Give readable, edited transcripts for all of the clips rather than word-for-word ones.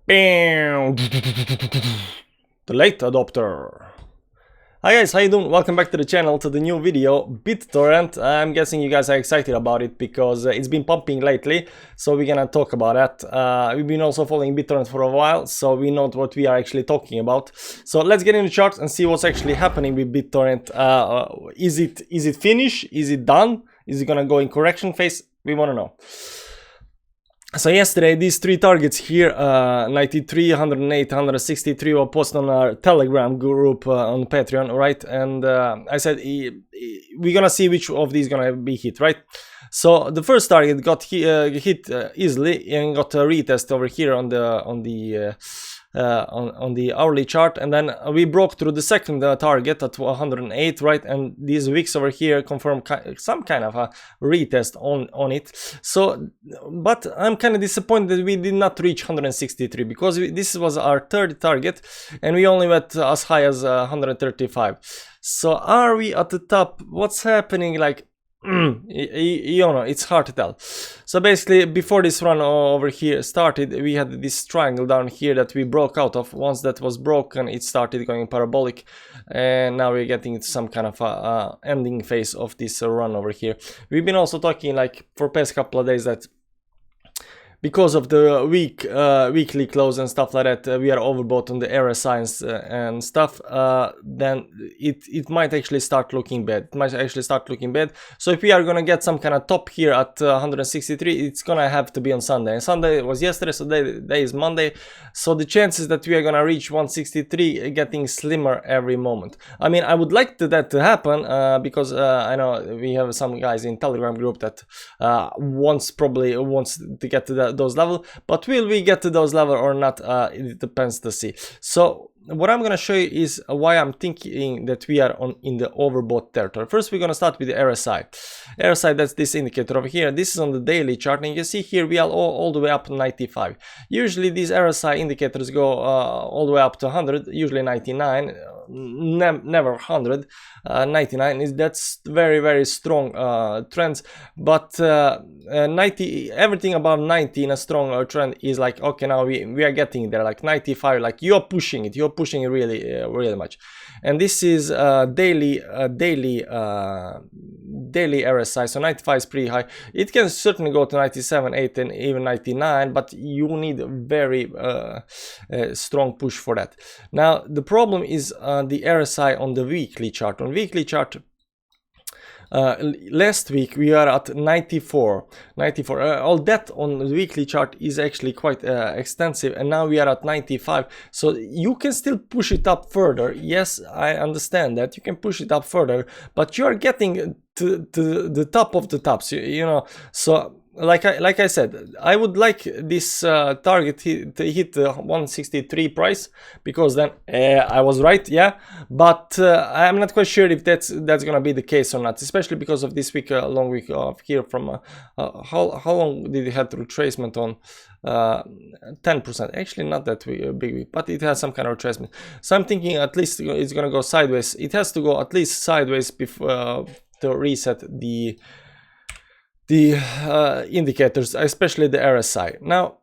Bam! The late adopter. Hi guys, how you doing? Welcome back to the channel, to the new video, Bittorrent. I'm guessing you guys are excited about it because it's been pumping lately, so we're gonna talk about that. We've been also following Bittorrent for a while, so we know what we are actually talking about. So let's get in the chart and see what's actually happening with Bittorrent. Is it finished? Is it done? Is it gonna go in correction phase? We wanna know. So yesterday, these three targets here, 93, 108, 163 were posted on our Telegram group on Patreon, right? And I said, we're gonna see which of these gonna be hit, right? So the first target got hit easily and got a retest over here on the hourly chart, and then we broke through the second target at 108, right? And these wicks over here confirm some kind of a retest on it. So, but I'm kind of disappointed that we did not reach 163 because this was our third target and we only went as high as 135. So are we at the top? What's happening? Like, you know, it's hard to tell. So basically, before this run over here started, we had this triangle down here that we broke out of. Once that was broken, it started going parabolic, and now we're getting some kind of ending phase of this run over here. We've been also talking, like, for past couple of days that because of the weekly close and stuff like that, we are overbought on the RSI and stuff. Then it might actually start looking bad. So if we are gonna get some kind of top here at 163, it's gonna have to be on Sunday. And Sunday was yesterday, so today is Monday. So the chances that we are gonna reach 163 getting slimmer every moment. I mean, I would like that to happen because I know we have some guys in Telegram group that probably wants to get to those level, but will we get to those level or not? It depends to see. So what I'm gonna show you is why I'm thinking that we are in the overbought territory. First, we're gonna start with the RSI. RSI, that's this indicator over here. This is on the daily chart, and you can see here we are all the way up to 95. Usually these RSI indicators go all the way up to 100, usually 99, never 100. 99 is that's very strong trends, but 90, everything above 90 in a strong trend is like, okay, now we are getting there. Like 95, like you're pushing it really much. And this is daily RSI, so 95 is pretty high. It can certainly go to 97, 8, and even 99, but you need a very strong push for that. Now the problem is the RSI on the weekly chart. On weekly chart, last week we are at 94. All that on the weekly chart is actually quite extensive, and now we are at 95. So you can still push it up further. Yes, I understand that you can push it up further, but you are getting to the top of the tops, you know. So like I said, I would like this target to hit the 163 price, because then I was right, yeah. But I'm not quite sure if that's gonna be the case or not, especially because of this week, long week of here from how long did it have the retracement on? 10%. Actually, not that big week, but it has some kind of retracement. So I'm thinking at least it's gonna go sideways. It has to go at least sideways before to reset the indicators, especially the RSI. Now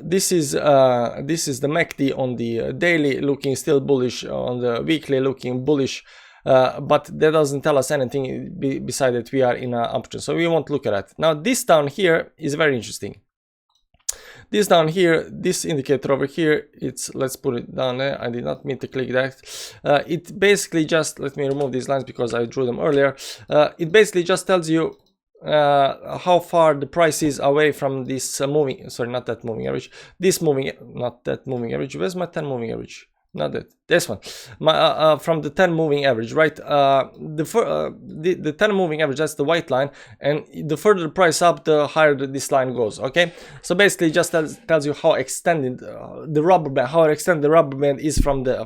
this is the MACD on the daily, looking still bullish, on the weekly looking bullish, but that doesn't tell us anything beside that we are in an uptrend, so we won't look at that. Now this down here is very interesting. This down here, this indicator over here, let's put it down there. I did not mean to click that. It basically just, let me remove these lines because I drew them earlier. It basically just tells you how far the price is away from this moving, sorry, not that moving average, this moving, not that moving average. Where's my 10 moving average? Not that, this one, from the 10 moving average, right? The 10 moving average, that's the white line, and the further the price up, the higher this line goes. Okay, so basically it just tells you how extended the rubber band, is from the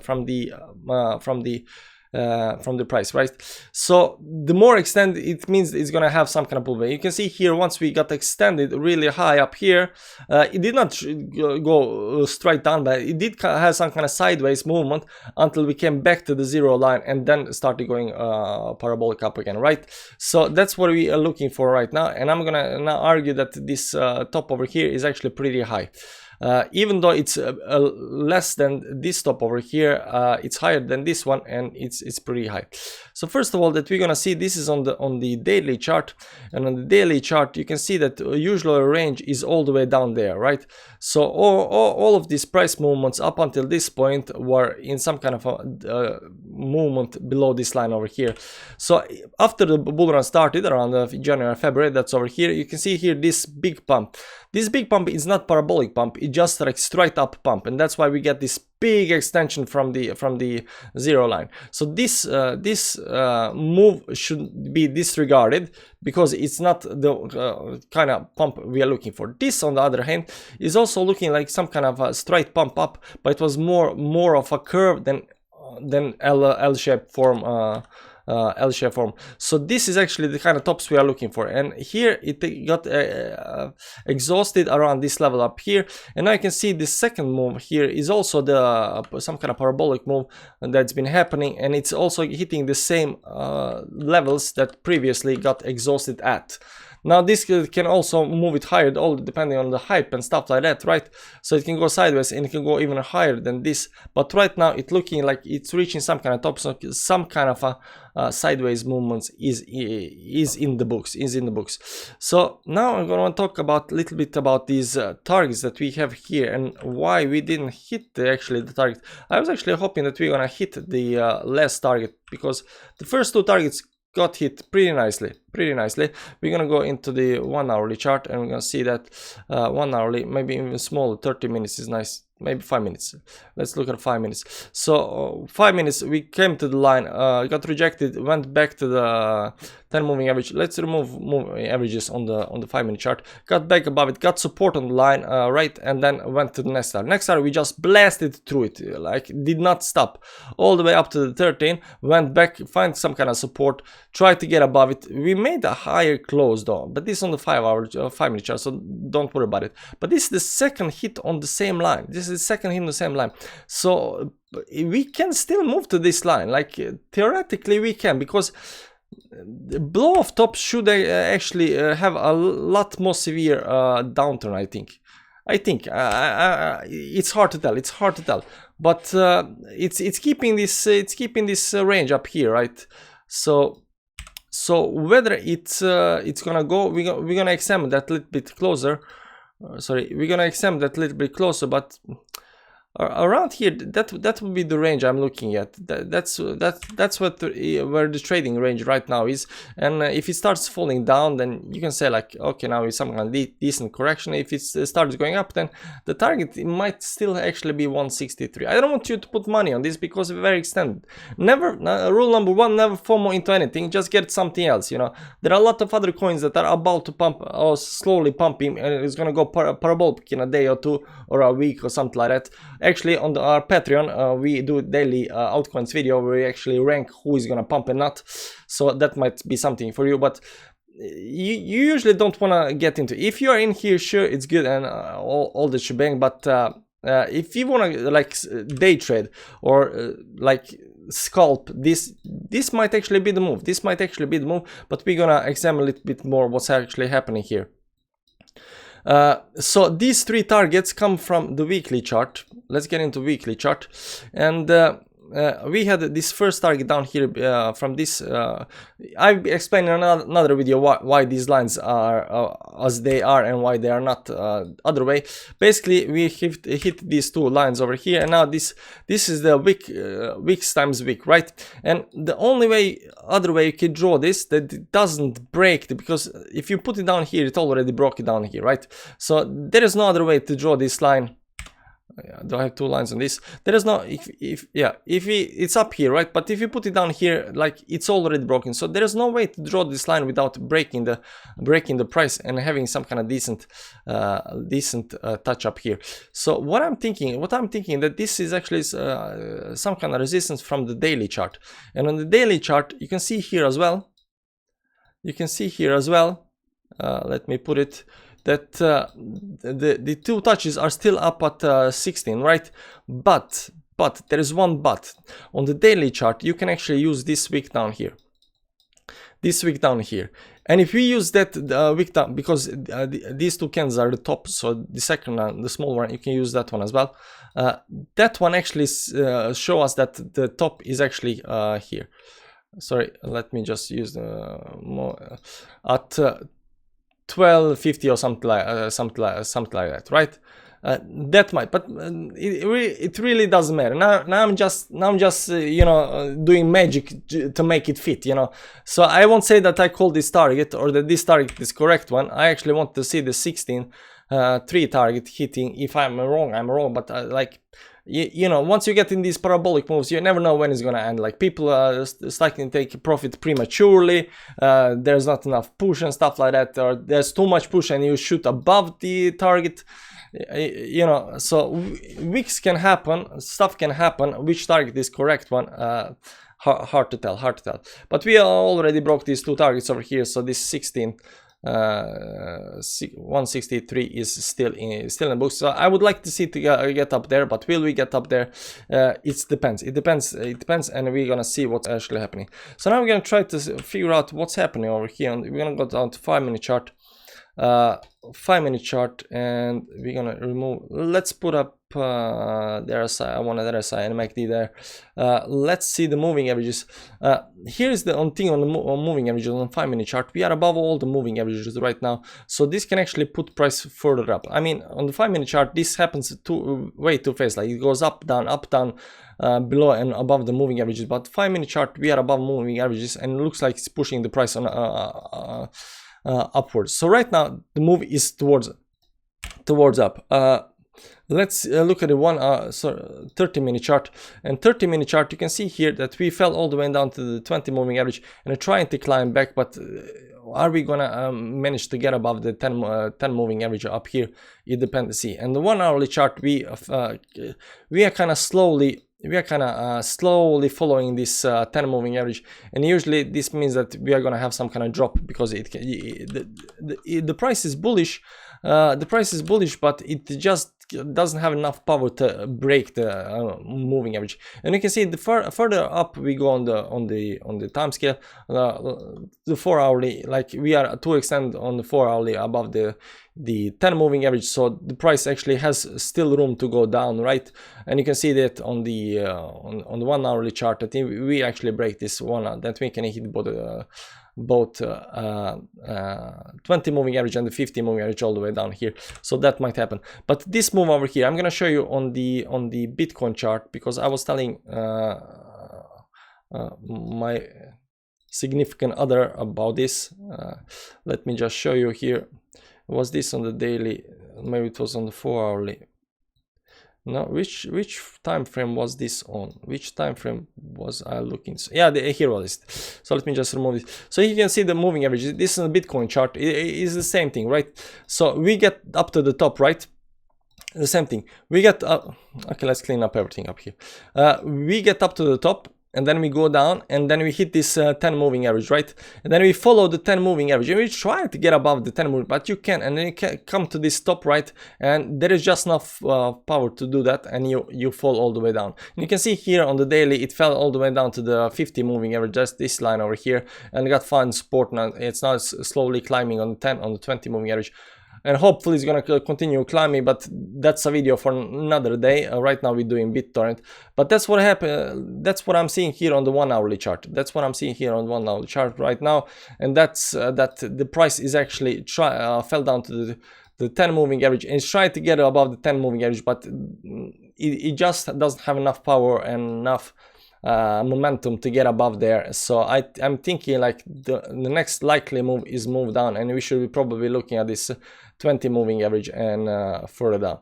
from the price, right? So the more extended, it means it's gonna have some kind of pullback. You can see here, once we got extended really high up here, it did not go straight down, but it did have some kind of sideways movement until we came back to the zero line and then started going parabolic up again, right? So that's what we are looking for right now, and I'm gonna now argue that this top over here is actually pretty high. Even though it's less than this top over here, it's higher than this one, and it's pretty high. So first of all, that we're gonna see, this is on the daily chart, and on the daily chart you can see that usual range is all the way down there, right? So all of these price movements up until this point were in some kind of a movement below this line over here. So after the bull run started around January, February, that's over here, you can see here this big pump. This big pump is not parabolic pump, it's just like straight up pump, and that's why we get this big extension from the zero line. So this move should be disregarded because it's not the kind of pump we are looking for. This, on the other hand, is also looking like some kind of a straight pump up, but it was more of a curve than L-shaped form. L-shaped form. So this is actually the kind of tops we are looking for, and here it got exhausted around this level up here, and now you can see the second move here is also the some kind of parabolic move that's been happening, and it's also hitting the same levels that previously got exhausted at. Now this can also move it higher, all depending on the hype and stuff like that, right? So it can go sideways and it can go even higher than this, but right now it's looking like it's reaching some kind of top, so some kind of a sideways movements is in the books. So now I'm going to talk about a little bit about these targets that we have here and why we didn't hit actually the target. I was actually hoping that we're gonna hit the last target, because the first two targets got hit pretty nicely. We're gonna go into the 1 hourly chart, and we're gonna see that 1 hourly, maybe even smaller, 30 minutes is nice, maybe 5 minutes. Let's look at 5 minutes. So 5 minutes, we came to the line, got rejected, went back to the 10 moving average. Let's remove moving averages on the 5 minute chart. Got back above it, got support on the line, right, and then went to the next hour. Next hour we just blasted through it, like did not stop all the way up to the 13, went back, find some kind of support, tried to get above it. We made a higher close though, but this on the 5 minute chart, so don't worry about it. But this is the second hit on the same line. This is the second hit on the same line, so we can still move to this line. Like theoretically we can, because the blow off tops should actually have a lot more severe downturn. I think it's hard to tell, but it's keeping this range up here, right? So whether it's gonna go, we're gonna examine that a little bit closer. We're gonna examine that a little bit closer, but around here, that would be the range I'm looking at. That's what where the trading range right now is. And if it starts falling down, then you can say like, okay, now it's some kind of decent correction. If it starts going up, then the target might still actually be 163. I don't want you to put money on this because it's very extended. Rule number one: never FOMO into anything. Just get something else. You know, there are a lot of other coins that are about to pump or slowly pumping, and it's gonna go parabolic in a day or two or a week or something like that. Actually, on our Patreon, we do daily altcoins video where we actually rank who is gonna pump and not. So that might be something for you, but you usually don't wanna get into. If you are in here, sure, it's good and all the shebang. But if you wanna like day trade or like scalp, this might actually be the move. But we're gonna examine a little bit more what's actually happening here. So these three targets come from the weekly chart. Let's get into weekly chart, and we had this first target down here from this. I've explained in another video why these lines are as they are and why they are not other way. Basically, we hit these two lines over here, and now this is the weeks times week, right? And the only other way you can draw this, that it doesn't break, because if you put it down here, it already broke it down here, right? So there is no other way to draw this line do I have 2 lines on this? There is no, it's up here, right? But if you put it down here, like it's already broken, so there is no way to draw this line without breaking the price and having some kind of decent touch up here. So what I'm thinking that this is actually some kind of resistance from the daily chart, and on the daily chart you can see here as well. Let me put it that the 2 touches are still up at 16, right? But there is one but. On the daily chart you can actually use this wick down here, and if we use that wick down, because these 2 candles are the top, so the second one, the small one, you can use that one as well. That one actually show us that the top is actually here. Sorry, let me just use the more at 1250 or something like that, right? That might, but it really doesn't matter. Now I'm just you know, doing magic to make it fit, you know. So I won't say that I call this target or that this target is correct one. I actually want to see the 16.3 target hitting. If I'm wrong, I'm wrong. But like, you know, once you get in these parabolic moves, you never know when it's gonna end. Like, people are starting to take profit prematurely. There's not enough push and stuff like that, or there's too much push and you shoot above the target. You know, so wicks can happen, stuff can happen. Which target is correct one? Hard to tell. But we already broke these 2 targets over here, so this 163 is still in the books. So I would like to see it get up there, but will we get up there? It depends, and we're gonna see what's actually happening. So now we're gonna try to figure out what's happening over here, and we're gonna go down to 5-minute chart. 5-minute chart, and we're gonna remove, let's put up the RSI. I want an RSI and MACD there. Let's see the moving averages. Here's the thing on the moving averages on 5-minute chart. We are above all the moving averages right now, so this can actually put price further up. I mean, on the 5-minute chart this happens way too fast. Like, it goes up down, below and above the moving averages, but 5-minute chart we are above moving averages, and it looks like it's pushing the price on upwards. So right now the move is towards up. Let's look at the 30-minute chart. And 30-minute chart, you can see here that we fell all the way down to the 20 moving average and are trying to climb back, but are we gonna manage to get above the 10 moving average up here? It depends to see. And the 1-hourly chart, we are kind of slowly slowly following this 10 moving average, and usually this means that we are going to have some kind of drop, because the price is bullish. But it just doesn't have enough power to break the moving average. And you can see the further up we go on the time scale, the 4-hourly, like we are to extend on the 4-hourly above the 10 moving average, so the price actually has still room to go down, right? And you can see that on the 1-hourly chart, I think we actually break this one, that we can hit both 20 moving average and the 50 moving average all the way down here. So that might happen. But this move over here, I'm going to show you on the Bitcoin chart, because I was telling my significant other about this. Let me just show you here. Was this on the daily? Maybe it was on the 4-hourly. No, which time frame was this on? Which time frame was I looking? So, yeah, here was it. So let me just remove this. So you can see the moving average. This is a Bitcoin chart. It is the same thing, right? So we get up to the top, right? The same thing. We get up. Okay, let's clean up everything up here. We get up to the top, and then we go down, and then we hit this 10 moving average, right? And then we follow the 10 moving average, and we try to get above the 10 moving, but you can, and then you can come to this top, right? And there is just enough power to do that, and you fall all the way down. And you can see here on the daily, it fell all the way down to the 50 moving average, just this line over here, and got fine support. Now it's now slowly climbing on the 10, on the 20 moving average. And hopefully it's gonna continue climbing, but that's a video for another day. Right now we're doing Bittorrent, but that's what happened. That's what I'm seeing here on the 1-hourly chart. That's what I'm seeing here on the 1-hourly chart right now, and that's that the price is actually fell down to the 10 moving average, and it's trying to get above the 10 moving average, but it just doesn't have enough power and enough momentum to get above there. So I'm thinking like the next likely move is move down, and we should be probably looking at this 20 moving average and further down.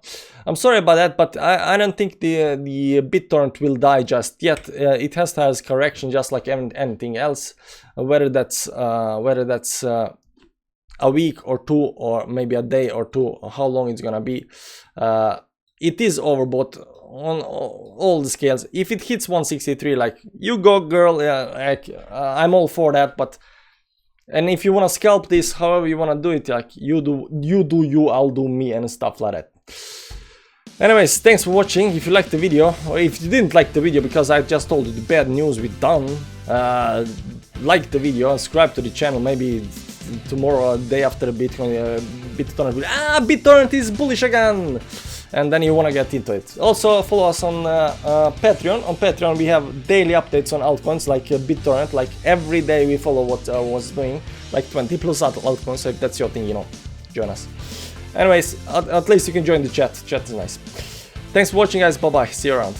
I'm sorry about that, but I don't think the BitTorrent will die just yet. It has to have correction just like anything else, whether that's a week or two, or maybe a day or two, how long it's gonna be. It is overbought on all the scales. If it hits 163, like, you go girl, I'm all for that. But and if you want to scalp this, however you want to do it, like, you do you, I'll do me, and stuff like that. Anyways, thanks for watching. If you liked the video, or if you didn't like the video because I just told you the bad news we're done, like the video and subscribe to the channel. Maybe tomorrow or day after Bitcoin, BitTorrent is bullish again, and then you want to get into it. Also follow us on Patreon. On Patreon we have daily updates on altcoins like BitTorrent. Like, every day we follow what was doing, like 20 plus altcoins. So if that's your thing, you know, join us. Anyways, at least you can join the chat. Chat is nice. Thanks for watching, guys. Bye bye, see you around.